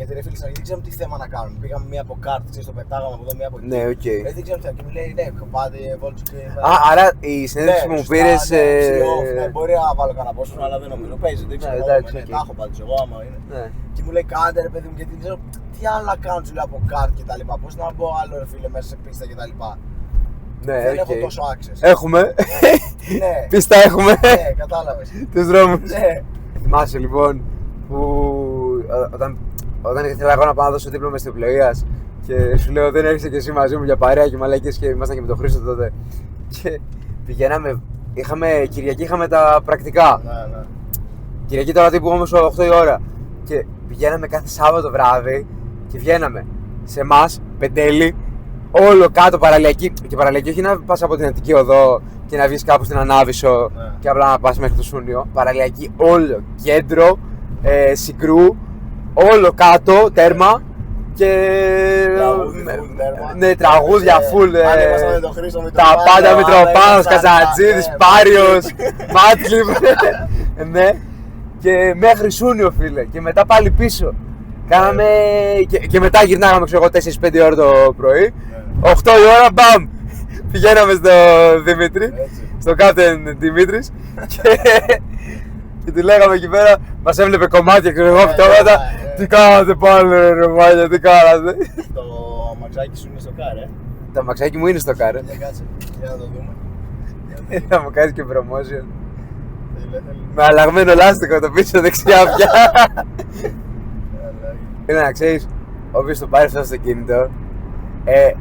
Γιατί ρε φίλε, δεν ξέραμε τι θέμα να κάνουμε. Πήγαμε μία από κάρτα, ξέρεις, το πετάγαμε από εδώ, μία από εκεί. Ναι, οκ. Δεν ξέραμε τι. Και μου λέει, ναι, πάτε, βόλτσο και. Άρα η συνέντευξη που μου πήρες. Ναι, μπορεί να βάλω κανένα πόσο, αλλά δεν νομίζω. Παίζει, δεν ξέρω. Τα έχω πάντως εγώ, άμα είναι. Και μου λέει, κάντε ρε παιδί μου, γιατί δεν ξέρω τι άλλα κάνουν, σου λέει από κάρτα και τα λοιπά. Πώς να μπω άλλο ρε φίλε μέσα σε πίστα και τα λοιπά. Ναι, δεν έχω τόσο access. Έχουμε. Ναι. Πίστα έχουμε. Ναι, κατάλαβες. Τους δρόμους. Ναι. Θυμάσαι λοιπόν που όταν ήθελα εγώ να πάω να δώσω δίπλωμα αιστιοπλοείας και σου λέω δεν έρχεσαι και εσύ μαζί μου για παρέα και μαλακίες και ήμασταν και με τον Χρήστο τότε και πηγαίναμε, Κυριακή είχαμε τα πρακτικά. Ναι. Κυριακή τώρα τύπου όμως 8 η ώρα και πηγαίναμε κάθε Σάββατο βράδυ και βγαίναμε σε εμάς, Πεντέλη, όλο κάτω παραλιακή. Και παραλιακή όχι να πας από την Αττική Οδό και να βγεις κάπου στην Ανάβησο και απλά να πας μέχρι το Σούνιο. Παραλιακή όλο, κέντρο, Συγκρού, όλο κάτω, τέρμα και. Ναι, τραγούδια, full. Τα πάντα, Μητροπάνος, Καζατζίδης, Πάριος, Μάτλιβ. Ναι, και μέχρι Σούνιο, φίλε. Και μετά πάλι πίσω. Κάναμε. Και μετά γυρνάγαμε, ξέρω εγώ, 4-5 ώρα το πρωί. 8 η ώρα, μπαμ! Πηγαίναμε στο Δημήτρη, στο Captain Δημήτρης και του λέγαμε εκεί πέρα, μας έβλεπε κομμάτια, ξέρω εγώ, αυτόματα. Τι κάνατε πάλι ρε μάλια, τι κάνατε. Το αμαξάκι σου είναι στο κάρ, Το αμαξάκι μου είναι στο κάρ. Κάτσε, για να το δούμε. Θα μου κάνεις και promotion. Με αλλαγμένο λάστιχο το πίσω δεξιά πια. Είναι να ξέρεις, όποιος το πάρει αυτό στο αυτοκίνητο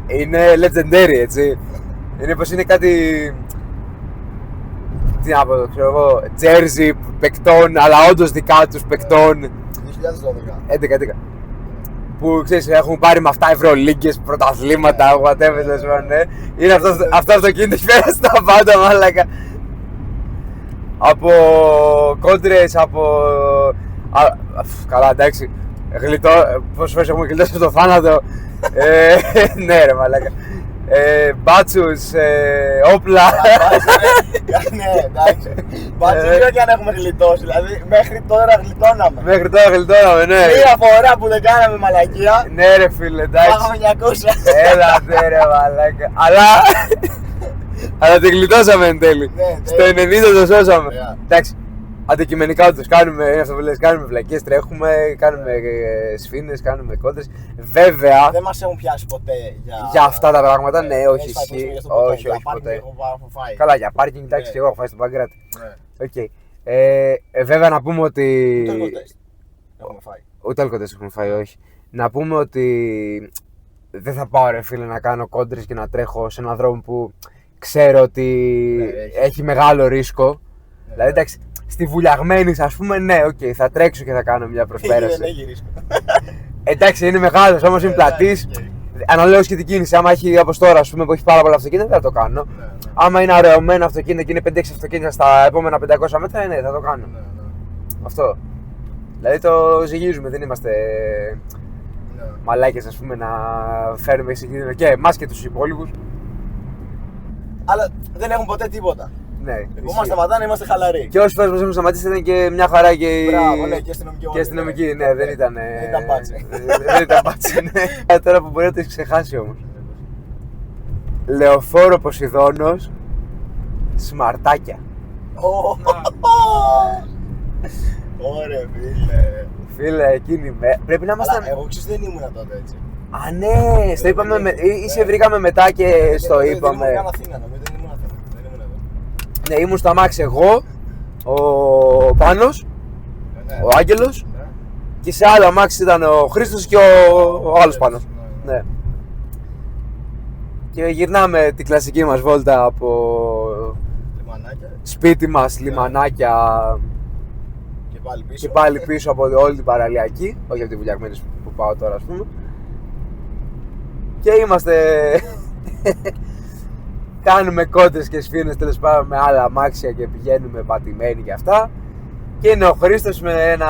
είναι legendary, έτσι. Είναι πως είναι κάτι. Τι να πω, ξέρω εγώ, jersey παικτών, αλλά όντως δικά τους παικτών. 2012. 11. Που ξέρεις, έχουν πάρει με αυτά ευρωλίγκες, πρωταθλήματα, whatever, ναι. Είναι αυτό το αυτοκίνητο έχει πέρασει τα πάντα, μάλακα. Από κόντρες, από. Καλά, εντάξει. Πόσες φορές έχουμε γλιτώσει από το θάνατο. Ναι ρε μαλάκα. Μπάτσους, όπλα. Ναι, εντάξει. Μπάτσους δεν και αν έχουμε γλιτώσει, δηλαδή μέχρι τώρα γλιτώναμε. Μέχρι τώρα γλιτώναμε, ναι. Μία φορά που δεν κάναμε μαλακία. Ναι ρε φίλε, εντάξει. Πάγαμε 200. Έλα ρε μαλάκα. Αλλά την γλιτώσαμε εν τέλει. Στο 90 το σώσαμε. Εντάξει. Αντικειμενικά όντως κάνουμε, είναι αυτό που λες, κάνουμε βλακίες, τρέχουμε, κάνουμε σφήνες, κάνουμε κόντρες. Βέβαια. Δεν μας έχουν πιάσει ποτέ για αυτά τα πράγματα, ναι, όχι ισχύει. Όχι, ποτέ. Καλά, για πάρκινγκ, εντάξει, και εγώ έχω φάει στο Παγκράτη. Βέβαια να πούμε ότι. Ούτε αλκοτέστ έχουμε φάει. Ούτε αλκοτέστ έχουμε φάει, όχι. Να πούμε ότι δεν θα πάω ρε φίλε να κάνω κόντρες και να τρέχω σε έναν δρόμο που ξέρω ότι έχει μεγάλο ρίσκο. Δηλαδή εντάξει. Στη βουλιαγμένη, ας πούμε, ναι, θα τρέξω και θα κάνω μια προσπέραση. Δεν έχει ρίσκο. Εντάξει, είναι μεγάλος, όμως είναι πλατής. Αναλόγως και την κίνηση. Άμα έχει όπως τώρα, ας πούμε, που έχει πάρα πολλά αυτοκίνητα, δεν θα το κάνω. Άμα είναι αραιωμένο αυτοκίνητο και είναι 5-6 αυτοκίνητα στα επόμενα 500 μέτρα, ναι, θα το κάνω. Αυτό. Δηλαδή το ζυγίζουμε, δεν είμαστε μαλάκες, ας πούμε, να φέρνουμε σε κίνδυνο και εμάς και τους υπόλοιπους. Αλλά δεν έχουν ποτέ τίποτα. Ναι, που μας σταματάνε, είμαστε χαλαροί. Και όσοι φορές μας έχουν σταματήσει ήταν και μια χαρά και. Μπράβο, ναι, και αστυνομικοί. Ναι, δεν ήταν. Δεν ήταν μπάτσι. Δεν ήταν μπάτσι, ναι. Τώρα που μπορεί να το έχει ξεχάσει όμως. Λεωφόρο Ποσειδώνος, σμαρτάκια. Ωραία, φίλε. Φίλε, εκείνη πρέπει να ήμασταν. Εγώ ξέρεις δεν ήμουνα τότε έτσι. Α, ναι, στο είπαμε. Ή σε βρήκαμε μετά και στο είπαμε. Δεν ήμουν Αθήνα, νομίζω. Ναι, ήμουν στο αμάξι εγώ, ο Πάνος, ο Άγγελος και σε άλλο αμάξι ήταν ο Χρήστος και ο άλλος Πάνος. Ναι. Και γυρνάμε την κλασική μας βόλτα από σπίτι μας, λιμανάκια και πάλι πίσω από όλη την παραλιακή, όχι από τη βουλιαγμένη που πάω τώρα ας πούμε. Και είμαστε... Κάνουμε κόντρες και σφήνες τέλος πάντων με άλλα αμάξια και πηγαίνουμε πατημένοι και αυτά. Και είναι ο Χρήστος με ένα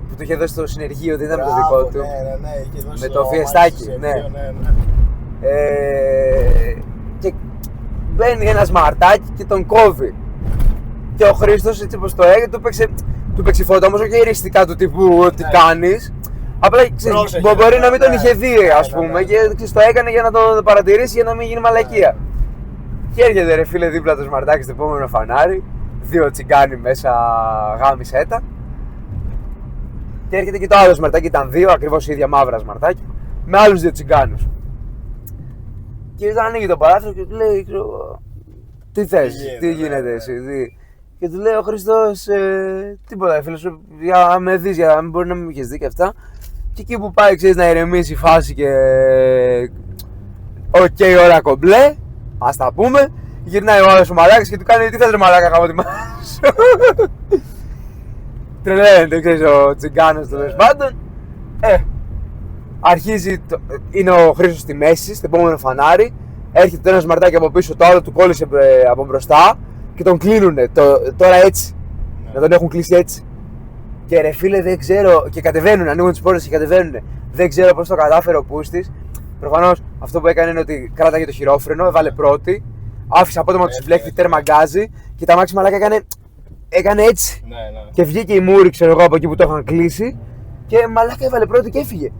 που του είχε δώσει το συνεργείο, δεν ήταν με το δικό του. Ναι, με το φιεστάκι, ναι. Και μπαίνει ένα σμαρτάκι και τον κόβει. Και ο Χρήστος έτσι πως το έγινε, του παίξει φώτα όμως όχι εριστικά του τύπου τι κάνεις. Απλά μπορεί να μην τον είχε δει, ας πούμε, και το έκανε για να τον παρατηρήσει για να μην γίνει μαλακία. Και έρχεται ρε φίλε δίπλα το σμαρτάκι στο επόμενο φανάρι, 2 τσιγκάνοι μέσα γάμισέτα. Και έρχεται και το άλλο σμαρτάκι, ήταν 2, ακριβώς η ίδια μαύρα σμαρτάκι, με άλλους 2 τσιγκάνους. Και όταν ανοίγει το παράθυρο και του λέει, τι θες, τι γίνεται εσύ, και του λέει ο Χριστός, τίποτα φίλε σου, για να με δεις, για να μην μπορεί να μην είχες δει και αυτά. Και εκεί που πάει, ξέρεις, να ηρεμήσει η φάση και οκ, ώρα κομπλέ, ας τα πούμε. Γυρνάει ο άλλος ο μαλάκας και του κάνει, τι θες ρε μαλάκα, γάμω τη μάνα σου. Τρελαίνεται, ξέρεις, ο τσιγκάνος τέλος πάντων. Αρχίζει, είναι ο Χρήστος στη μέση, στο επόμενο φανάρι. Έρχεται το ένα σμαρτάκι από πίσω, το άλλο του κόλλησε από μπροστά και τον κλείνουνε. Τώρα έτσι, να τον έχουν κλείσει έτσι. Και ρε φίλε, δεν ξέρω, και κατεβαίνουν, ανοίγουν τις πόρτες και κατεβαίνουν. Δεν ξέρω πώς το κατάφερε ο Πούστης. Προφανώς αυτό που έκανε είναι ότι κράταγε το χειρόφρενο, έβαλε πρώτη, άφησε απότομα τους μπλέχτη, τέρμα γκάζι και τα μάξι μαλάκα έκανε έτσι. Ναι. Και βγήκε η μούρη, ξέρω εγώ, από εκεί που το είχαν κλείσει και μαλάκα έβαλε πρώτη και έφυγε.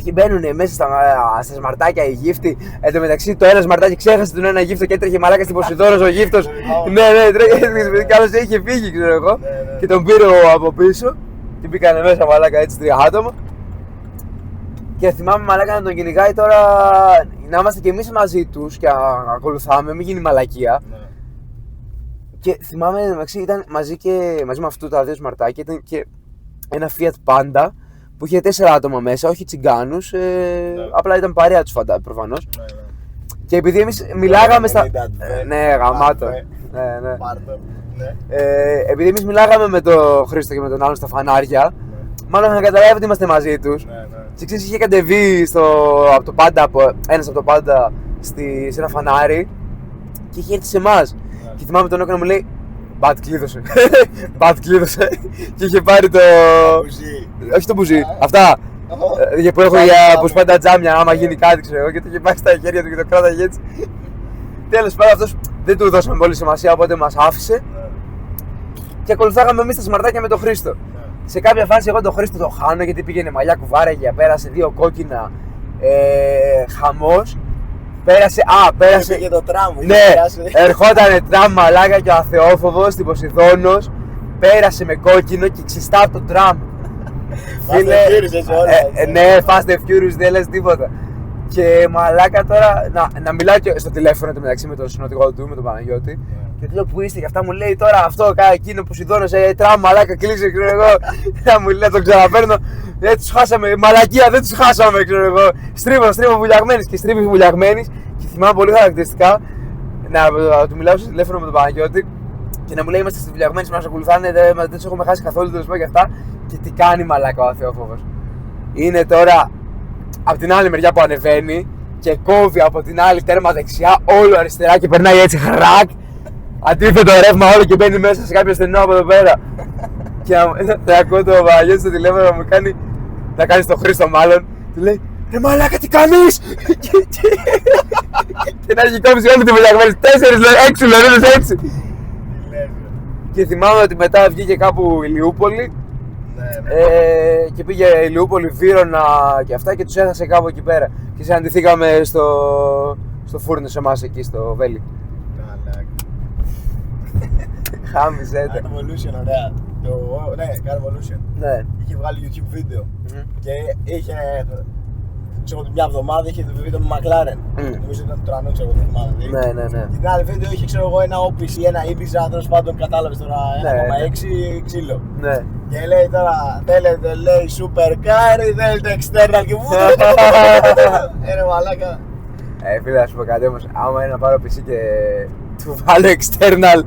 Και μπαίνουνε μέσα στα σμαρτάκια οι γύφτοι. Εν τω μεταξύ το ένα σμαρτάκι ξέχασε τον ένα γύφτο και έτρεχε μαλάκα στην Ποσειδώνος ο γύφτος. Ναι, τρέχει, κάπως είχε φύγει, ξέρω εγώ. Και τον πήρε από πίσω και μπήκανε μέσα μαλάκα έτσι 3 άτομα. Και θυμάμαι μαλάκα να τον κυνηγάει τώρα, να είμαστε κι εμείς μαζί τους και να ακολουθάμε, μην γίνει μαλακία. Και θυμάμαι ήταν μαζί με αυτού τα 2 σμαρτάκια ήταν και ένα Fiat Panda που είχε 4 άτομα μέσα, όχι τσιγκάνους, απλά ήταν παρέα τους προφανώς. Και επειδή εμείς μιλάγαμε στα... Ναι, γαμάτο. Επειδή εμείς μιλάγαμε με τον Χρήστο και με τον άλλον στα φανάρια, μάλλον να καταλάβει ότι είμαστε μαζί τους. Και ξέρεις, είχε κατεβεί από το Πάντα, ένας από το Πάντα σε ένα φανάρι και είχε έρθει σε εμάς. Και θυμάμαι τον Όκο να μου λέει, Μπατ κλείδωσε. Μπατ κλείδωσε. Και είχε πάρει το. Όχι το μπουζί, αυτά. Που έχω που σπάνε τα τζάμια, άμα γίνει κάτι, ξέρω εγώ. Και το είχε πάει στα χέρια του και το κράταγε έτσι. Τέλος πάντων, αυτός δεν του δώσαμε πολύ σημασία, οπότε μας άφησε. Και ακολουθάγαμε εμείς τα σμαρτάκια με τον Χρήστο. Σε κάποια φάση, εγώ τον Χρήστο το χάνω γιατί πήγαινε μαλλιά κουβάραγε, πέρασε 2 κόκκινα. Χαμός. Πέρασε και το τραμ. Ναι, ερχότανε τραμ μαλάκα και ο αθεόφοβος στην Ποσειδώνος. Πέρασε με κόκκινο και ξιστά το τραμ. Φίλε, ναι, Fast and Furious, δεν λες τίποτα. Και μαλάκα τώρα να μιλάω και στο τηλέφωνο του μεταξύ με τον συνοδηγό του, με τον Παναγιώτη. Και του λέω που είστε, και αυτά μου λέει τώρα αυτό, εκείνο που Ποσειδώνος, τραμ μαλάκα, κλείσε, ξέρω εγώ. Να μου λέει, τον ξαναπαίρνω. Δεν τους χάσαμε, μαλακία, δεν τους χάσαμε, ξέρω εγώ. Στρίβω βουλιαγμένης και στρίβει βουλιαγμένης. Και θυμάμαι πολύ χαρακτηριστικά να του μιλάω στο τηλέφωνο με τον Παναγιώτη και να μου λέει: είμαστε στη βουλιαγμένης, μας ακολουθάνε, δεν τους έχουμε χάσει καθόλου, τέλος πάντων και αυτά. Και τι κάνει μαλάκα ο αθεόφοβος. Είναι τώρα από την άλλη μεριά που ανεβαίνει και κόβει από την άλλη τέρμα δεξιά, όλο αριστερά και περνάει έτσι χρακ. Αντίθετο ρεύμα όλο και μπαίνει μέσα σε κάποιο στενό από εδώ πέρα. Και θα ακούω το Παναγιώτη στο τηλέφωνο να μου κάνει, να κάνει στο Χρήστο μάλλον, του λέει ρε μαλάκα τι κάνεις! Και να έχει κόψει όλη τη βουλιαγμένη, 6 λωρίδες έτσι. Και θυμάμαι ότι μετά βγήκε κάπου Ηλιούπολη και πήγε Ηλιούπολη, Βύρωνα και αυτά και τους έχασε κάπου εκεί πέρα. Και συναντηθήκαμε στο φούρνο σε εμάς εκεί στο Βέλη. Χάμιζε. Carvolution, ωραία. Ναι, Carvolution. Ναι. Είχε βγάλει YouTube βίντεο και είχε, ξέρω, μια εβδομάδα είχε το βίντεο με McLaren. Νομίζω ήταν το τρανό, ξέρω, δεν θυμάμαι. Ναι. Την άλλη βίντεο είχε, ξέρω εγώ, ένα OPC, ένα Ibiza, τέλος πάντων κατάλαβες τώρα, 1,6 ξύλο. Ναι. Και λέει τώρα, θέλετε, λέει, supercar ή θέλετε external και βούτο. Μαλάκα. Φίλε, να σου πω κάτι όμως, άμα είναι να πάρω PC και του βάλω external.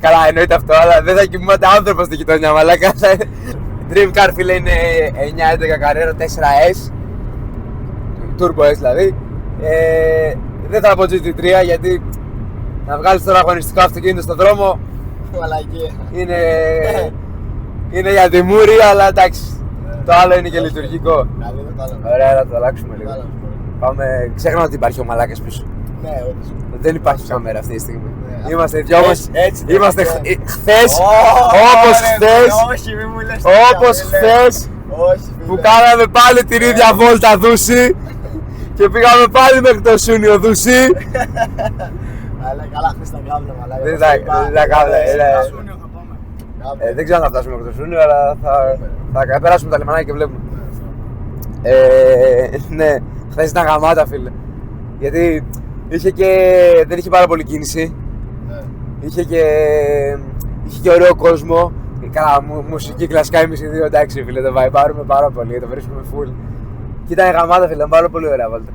Καλά, εννοείται αυτό, αλλά δεν θα κοιμάται άνθρωπος στη γειτονιά, μαλάκα. Dream Car, φίλε, είναι 911 Carrera 4S, Turbo S δηλαδή. Δεν θα πω GT3 γιατί να βγάλεις τώρα αγωνιστικό αυτοκίνητο στον δρόμο είναι για τη μούρη, αλλά εντάξει, το άλλο είναι και λειτουργικό. Ωραία, να το αλλάξουμε λίγο. Πάμε, ξέχνω ότι υπάρχει ο μαλάκας πίσω. Ναι, όντως. Δεν υπάρχει κάμερα αυτή τη στιγμή. Είμαστε δυο μας. Έτσι, Είμαστε έτσι. χθες, Ω, όπως ρε, χθες, όχι, μη μου λες τέτοια, όπως φίλε. χθες Όχι, που φίλε. κάναμε πάλι την ίδια βόλτα Δούση και πήγαμε πάλι μέχρι το Σούνιο Δούση. Αλλά καλά, χθες τα κάβλα, μαλάκα. Δεν όπως τα- είπα, δεν τα κάβλα, είναι- Σούνιο θα πάμε. Κάβλα. Δεν ξέρω αν θα φτάσουμε μέχρι το Σούνιο, αλλά θα περάσουμε τα λιμανάκια και βλέπουμε. Ναι, χθες ήταν γαμάτα, φίλε. Γιατί δεν είχε πάρα πολύ κίνηση. Ναι. Είχε και ωραίο κόσμο. Καλά, μουσική κλασικά εμείς οι δύο, εντάξει, φίλε, το βαϊμπάρουμε πάρα πολύ, το βρίσκουμε full. Και ήταν γαμάτα, φίλε, ήταν πάρα πολύ ωραία βόλτα.